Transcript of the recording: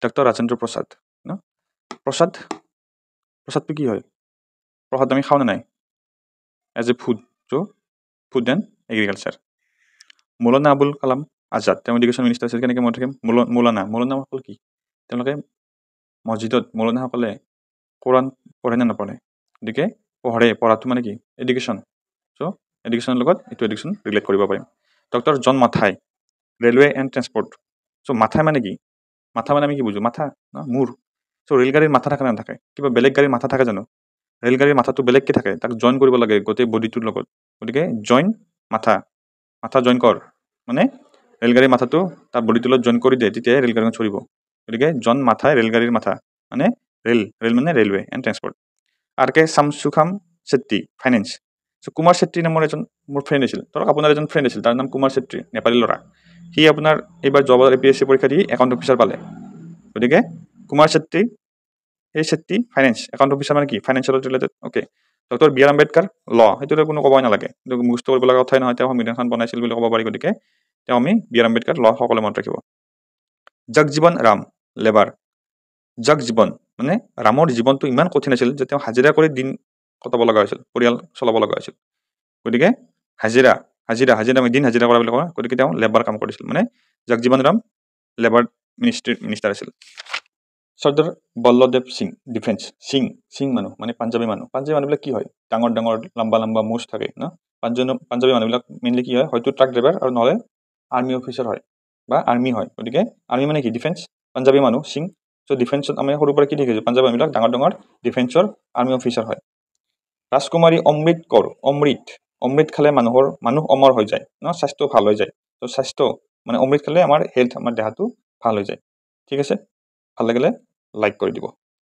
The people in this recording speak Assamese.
ডক্টৰ ৰাজেন্দ্ৰ প্ৰসাদ ন প্ৰসাদটো কি হয় প্ৰসাদ আমি খাওঁ নে নাই as a food food and agriculture Maulana Abul Kalam Azad তেওঁ এডুকেশ্যন মিনিষ্টাৰ আছিল কেনেকৈ মনত থাকিম মৌলানাসকল কি তেওঁলোকে মছজিদত মৌলানাসকলে কোৰাণ পঢ়ে নে নপঢ়ে গতিকে পঢ়াটো মানে কি এডুকেশ্যন চ' এডুকেশ্যনৰ লগত এইটো এডুকেশ্যন ৰিলেট কৰিব পাৰিম ডক্টৰ জন মাথাই ৰেলৱে এণ্ড ট্ৰেন্সপৰ্ট চ' মাথাই মানে কি মাথা মানে আমি কি বুজো মাথা ন মূৰ চ' ৰেলগাড়ীৰ মাথা থাকে নে নাথাকে কিবা বেলেগ গাড়ীৰ মাথা থাকে জানো ৰেলগাড়ীৰ মাথাটো বেলেগকৈ থাকে তাক জইন কৰিব লাগে গোটেই বডিটোৰ লগত গতিকে জইন মাথা জইন কৰ মানে ৰেলগাড়ীৰ মাথাটো তাৰ বডিটোৰ লগত জইন কৰি দিয়ে তেতিয়াহে ৰেলগাড়ীখন চলিব গতিকে জন মাথাই ৰেলগাড়ীৰ মাথা মানে ৰেল মানে ৰেলৱে এণ্ড ট্ৰেন্সপৰ্ট আৰ কে শামছুখাম চেত্ৰী ফাইনেন্স চ' কুমাৰ চেত্ৰী নামৰ এজন মোৰ ফ্ৰেণ্ড আছিল ধৰক আপোনাৰ এজন ফ্ৰেণ্ড আছিল তাৰ নাম কুমাৰ চেত্ৰী নেপালী ল'ৰা সি আপোনাৰ এইবাৰ জবৰ APSC পৰীক্ষা দি একাউণ্ট অফিচাৰ পালে গতিকে কুমাৰ চেত্ৰী এই চেত্ৰী ফাইনেন্স একাউণ্ট অফিচাৰ মানে কি financial related okay doctor B R Ambedkar law সেইটোতো কোনো ক'বই নালাগে কিন্তু মুখস্থ কৰিব লগা কথাই নহয় তেওঁ সংবিধানখন বনাইছিল বুলি ক'ব পাৰি গতিকে তেওঁ আমি বি আৰ আম্বেদকাৰ ল সকলোৱে মনত ৰাখিব জগজীৱন ৰাম লেবাৰ জগজীৱন মানে ৰামৰ জীৱনটো ইমান কঠিন আছিল যে তেওঁ হাজিৰা কৰি দিন কটাব লগা হৈছিল পৰিয়াল চলাব লগা হৈছিল গতিকে হাজিৰা আমি দিন হাজিৰা কৰা বুলি কওঁ গতিকে তেওঁ লেবাৰ কাম কৰিছিল মানে জগজীৱন ৰাম লেবাৰ মিনিষ্টাৰ আছিল চৰ্দাৰ বল্লভদেৱ সিং ডিফেন্স সিং মানুহ মানে পাঞ্জাবী মানুহবিলাক কি হয় ডাঙৰ লম্বা মুচ থাকে ন পাঞ্জাবী মানুহবিলাক মেইনলি কি হয় হয়তো ট্ৰাক ড্ৰাইভাৰ আৰু নহ'লে আৰ্মি অফিচাৰ হয় বা আৰ্মি হয় গতিকে আৰ্মি মানে কি ডিফেন্স পাঞ্জাবী মানুহ সিং চ' ডিফেন্সত আমি সৰুৰ পৰা কি দেখিছোঁ পাঞ্জাবী মানুহবিলাক ডাঙৰ ডিফেন্সৰ আৰ্মি অফিচাৰ হয় ৰাজকুমাৰী অমৃত কৌৰ অমৃত খালে মানুহ অমৰ হৈ যায় ন স্বাস্থ্য ভাল হৈ যায় তো স্বাস্থ্য মানে অমৃত খালে আমাৰ হেল্থ আমাৰ দেহাটো ভাল হৈ যায় ঠিক আছে ভাল লাগিলে লাইক কৰি দিব